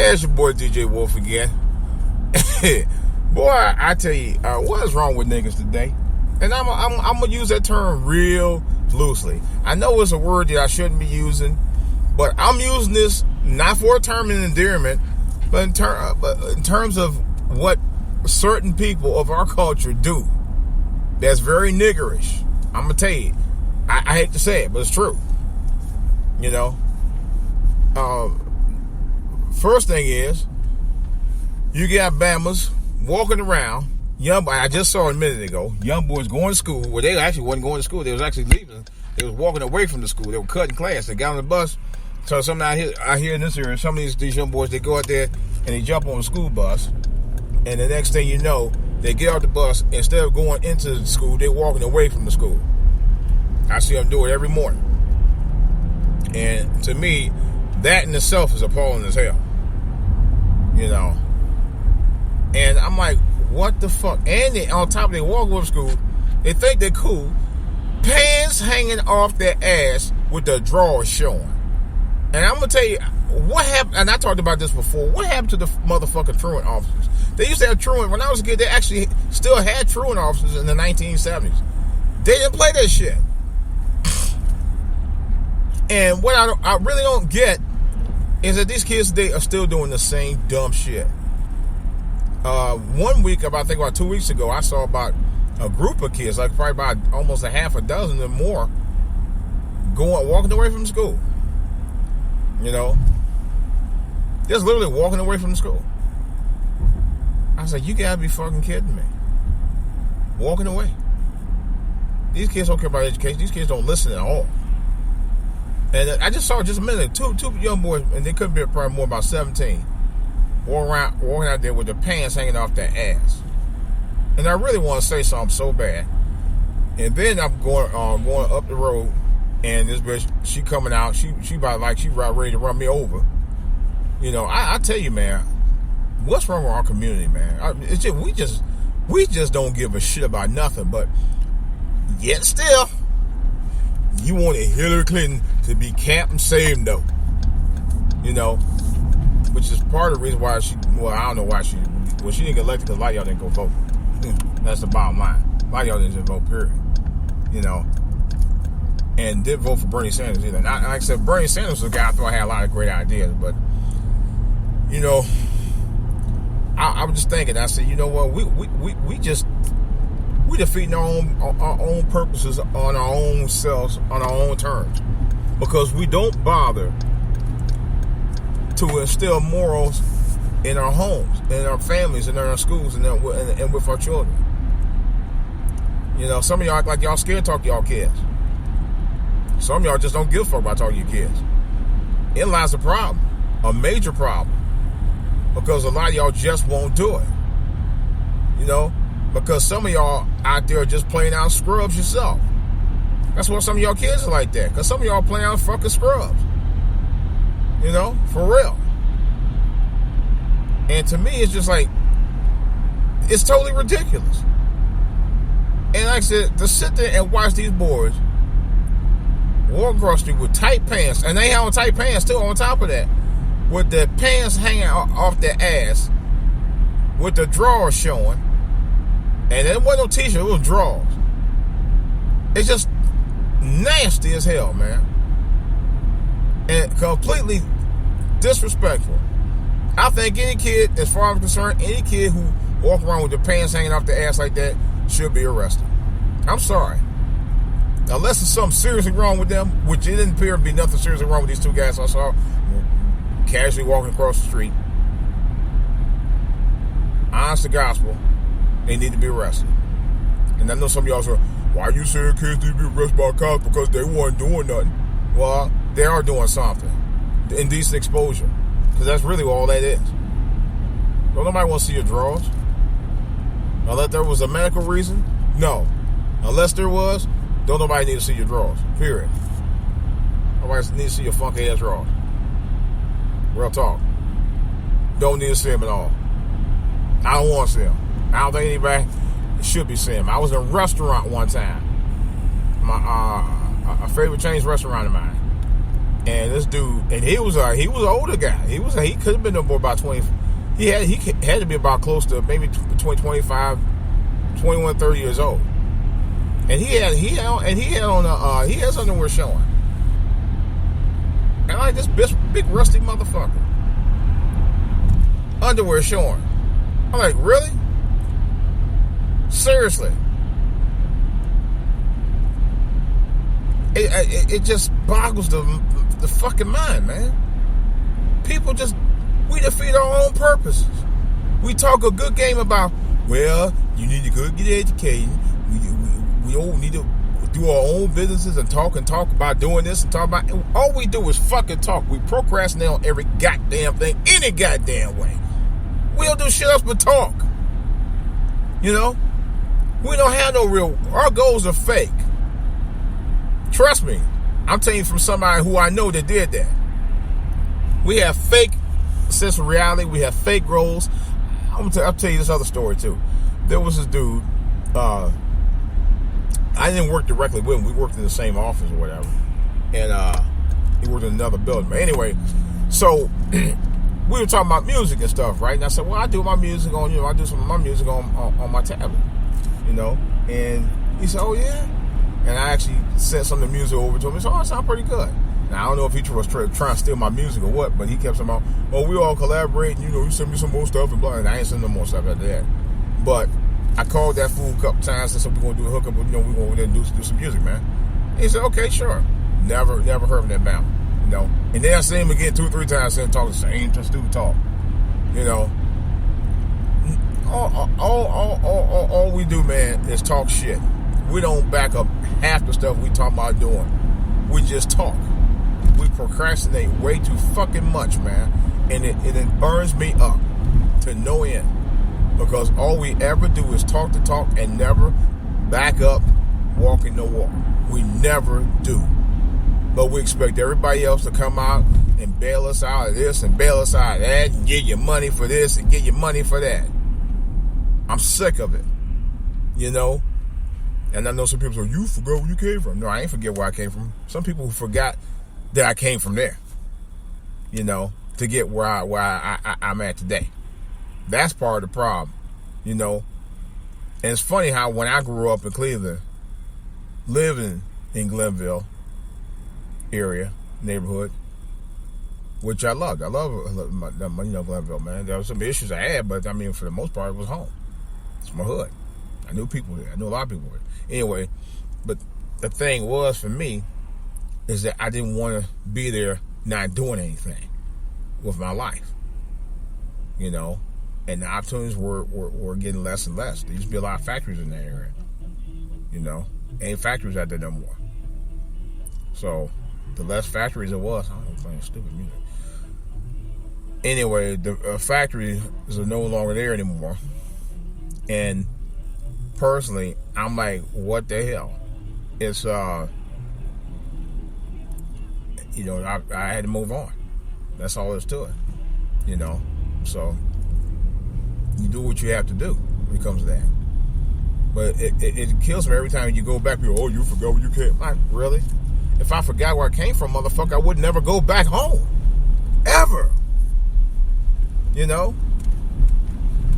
There's your boy DJ Wolf again. Boy, I tell you, what is wrong with niggas today? And I'm gonna use that term real loosely. I know it's a word that I shouldn't be using, but I'm using this not for a term of endearment, but in terms of what certain people of our culture do. That's very niggerish. I'm gonna tell you. I hate to say it, but it's true. You know. First thing is, you got Bammers walking around. Young, I just saw a minute ago. Young boys going to school. Well, they actually wasn't going to school. They was actually leaving. They was walking away from the school. They were cutting class. They got on the bus. So some out here in this area, some of these young boys, they go out there and they jump on the school bus. And the next thing you know, they get off the bus. Instead of going into the school, they're walking away from the school. I see them do it every morning. And to me, that in itself is appalling as hell. You know. And I'm like, what the fuck? And they, on top of they walk over to school, they think they're cool. Pants hanging off their ass with the drawers showing. And I'm going to tell you, what happened, and I talked about this before, what happened to the motherfucking truant officers? They used to have truant, when I was a kid, they actually still had truant officers in the 1970s. They didn't play that shit. And what I really don't get is that these kids today are still doing the same dumb shit. 1 week, I think about 2 weeks ago, I saw about a group of kids, like probably about almost a half a dozen or more, walking away from school. You know, just literally walking away from school. I was like, you gotta be fucking kidding me. Walking away. These kids don't care about education. These kids don't listen at all. And I just saw just a minute, two young boys, and they could be probably more about 17, walking out there with their pants hanging off their ass. And I really want to say something so bad. And then I'm going up the road, and this bitch, she coming out, she about like she about ready to run me over. You know, I tell you, man, what's wrong with our community, man? It's just we just don't give a shit about nothing. But yet still, you wanted Hillary Clinton to be camped and saved, though. You know, which is part of the reason why I don't know why she didn't get elected, because a lot of y'all didn't go vote. That's the bottom line. A lot of y'all didn't vote, period. You know, and didn't vote for Bernie Sanders either. Like I said, Bernie Sanders was a guy I thought had a lot of great ideas, but, you know, I was just thinking, I said, you know what, we defeating our own purposes on our own selves, on our own terms, because we don't bother to instill morals in our homes, in our families, in our schools, and with our children. You know, some of y'all act like y'all scared to talk to y'all kids. Some of y'all just don't give a fuck about talking to your kids. It lies a problem, a major problem, because a lot of y'all just won't do it. You know, because some of y'all out there are just playing out scrubs yourself. That's why some of y'all kids are like that, because some of y'all playing out fucking scrubs. You know, for real. And to me, it's just like, it's totally ridiculous. And like I said, to sit there and watch these boys walk across the street with tight pants, and they have on tight pants too on top of that, with their pants hanging off their ass, with the drawers showing, and it wasn't no t-shirt, it was drawers. It's just nasty as hell, man. And completely disrespectful. I think any kid, as far as I'm concerned, any kid who walk around with their pants hanging off their ass like that should be arrested. I'm sorry. Unless there's something seriously wrong with them, which it didn't appear to be nothing seriously wrong with these two guys I saw casually walking across the street. Honest to gospel, they need to be arrested. And I know some of y'all say, why you saying kids need to be arrested by cops? Because they weren't doing nothing. Well, they are doing something. Indecent exposure. Because that's really all that is. Don't nobody want to see your drawers. Unless there was a medical reason? No. Unless there was, don't nobody need to see your drawers. Period. Nobody need to see your funky ass drawers. Real talk. Don't need to see them at all. I don't want to see them. I don't think anybody should be seeing them. I was in a restaurant one time. A favorite Chinese restaurant of mine. And this dude, and he was an older guy. He could have been no more about 20. He had to be about close to maybe between 25, 21, 30 years old. And he had underwear showing. And like this big rusty motherfucker. Underwear showing. I'm like, really? Seriously? It just boggles the fucking mind, man. People we defeat our own purposes. We talk a good game about, well, you need to go get educated. We all need to do our own businesses and talk about doing this and talk about. All we do is fucking talk. We procrastinate on every goddamn thing, any goddamn way. We don't do shit else but talk. You know? We don't have no real. Our goals are fake. Trust me. I'm telling you from somebody who I know that did that. We have fake sense of reality. We have fake goals. I'll tell you this other story too. There was this dude. I didn't work directly with him. We worked in the same office or whatever. And he worked in another building. But anyway, so we were talking about music and stuff, right? And I said, well, I do my music on, I do some of my music on my tablet, And he said, oh, yeah? And I actually sent some of the music over to him. He said, oh, it sounds pretty good. Now, I don't know if he was trying to steal my music or what, but he kept saying, oh, we all collaborate, and, you send me some more stuff and blah, and I ain't sending no more stuff after that. But I called that fool a couple times and said, we're going to do a hookup, but, we're going to do some music, man. And he said, okay, sure. Never heard of that bound, And then I seen him again 2 or 3 times and talk the same stupid talk, All we do, man, is talk shit. We don't back up half the stuff we talk about doing. We just talk. We procrastinate way too fucking much, man. And it burns me up to no end. Because all we ever do is talk the talk and never back up walking the walk. We never do. But we expect everybody else to come out and bail us out of this and bail us out of that and get your money for this and get your money for that. I'm sick of it. And I know some people say, you forgot where you came from. No, I ain't forget where I came from. Some people forgot that I came from there, to get where I'm at today. That's part of the problem, And it's funny how when I grew up in Cleveland, living in Glenville area, neighborhood, which I loved. I love Glenville, man. There were some issues I had, but for the most part, it was home. It's my hood. I knew people there. I knew a lot of people there. Anyway, but the thing was for me is that I didn't want to be there not doing anything with my life, and the opportunities were getting less and less. There used to be a lot of factories in that area, ain't factories out there no more. So the less factories it was, I don't know, playing stupid music. Anyway, the factories are no longer there anymore, and personally, I'm like, what the hell? It's, I had to move on. That's all there's to it, So, you do what you have to do when it comes to that. But it kills me every time you go back, you forgot where you came. Like, really? If I forgot where I came from, motherfucker, I would never go back home. Ever. I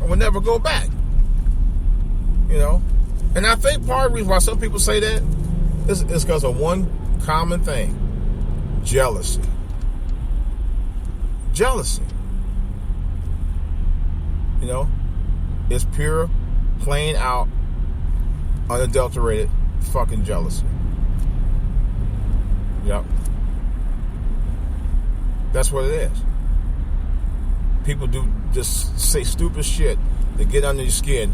would never go back. And I think part of the reason why some people say that is because of one common thing. Jealousy. It's pure, plain out, unadulterated fucking jealousy. Yep. That's what it is. People do just say stupid shit to get under your skin.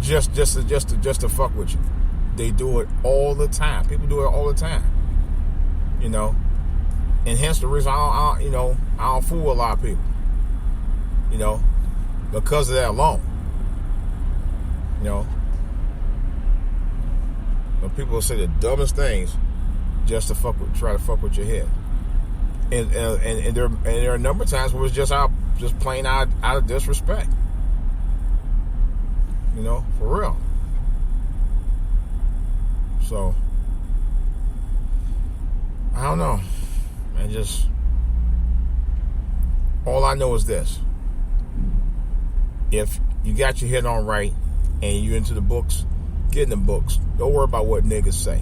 Just to fuck with you. They do it all the time. People do it all the time. And hence the reason I don't fool a lot of people. Because of that alone. But people will say the dumbest things just to try to fuck with your head. And there are a number of times where it's just plain out of disrespect. For real. So, I don't know. And just, all I know is this. If you got your head on right and you into the books, get in the books. Don't worry about what niggas say.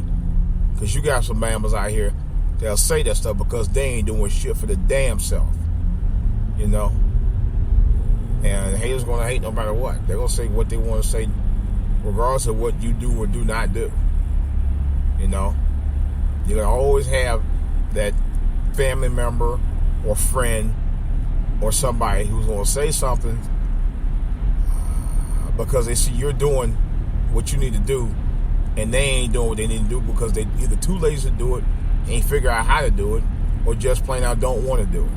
Because you got some mammals out here that'll say that stuff because they ain't doing shit for the damn self. You know? And haters gonna hate no matter what. They're gonna say what they want to say regardless of what you do or do not do. You know? You're gonna always have that family member or friend or somebody who's gonna say something because they see you're doing what you need to do and they ain't doing what they need to do because they either too lazy to do it, ain't figure out how to do it, or just plain out don't want to do it.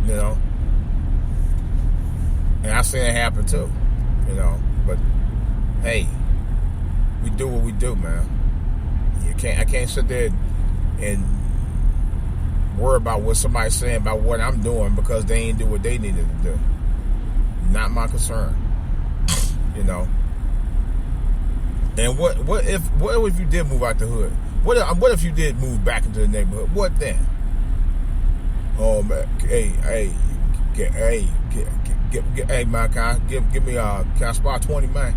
You know? And I've seen it happen too. You know? But hey, we do what we do, man. I can't sit there and worry about what somebody's saying about what I'm doing because they ain't do what they needed to do. Not my concern. You know. And what if you did move out the hood? What if you did move back into the neighborhood? What then? Oh man, hey man, give me can I spot 20, man?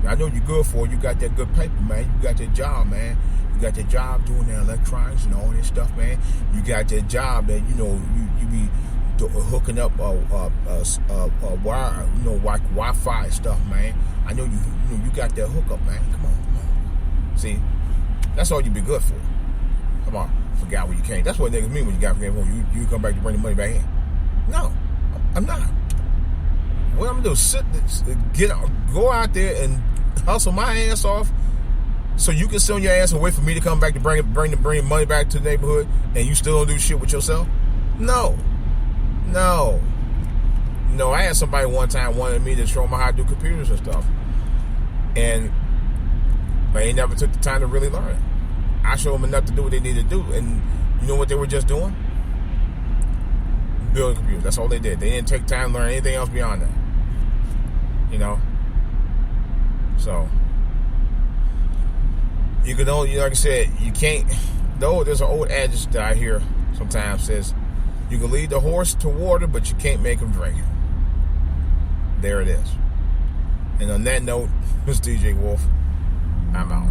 I know you're good for it. You got that good paper, man. You got that job, man. You got that job doing the electronics and all this stuff, man. You got that job that you be hooking up wire, like Wi-Fi stuff, man. I know you got that hookup, man. Come on. See, that's all you be good for. Come on, forgot where you came. That's what niggas mean when you got from home. You come back to bring the money back in. No, I'm not. What I'm gonna do is go out there and hustle my ass off, so you can sit on your ass and wait for me to come back to bring the money back to the neighborhood, and you still don't do shit with yourself? No. I had somebody one time wanted me to show them how to do computers and stuff, and they never took the time to really learn it. I showed them enough to do what they needed to do, and you know what they were just doing? Building computers. That's all they did. They didn't take time to learn anything else beyond that. You know? So, you can only, like I said, you can't, though there's an old adage that I hear sometimes says, you can lead the horse to water, but you can't make him drink it. There it is. And on that note, Mr. DJ Wolf, I'm out.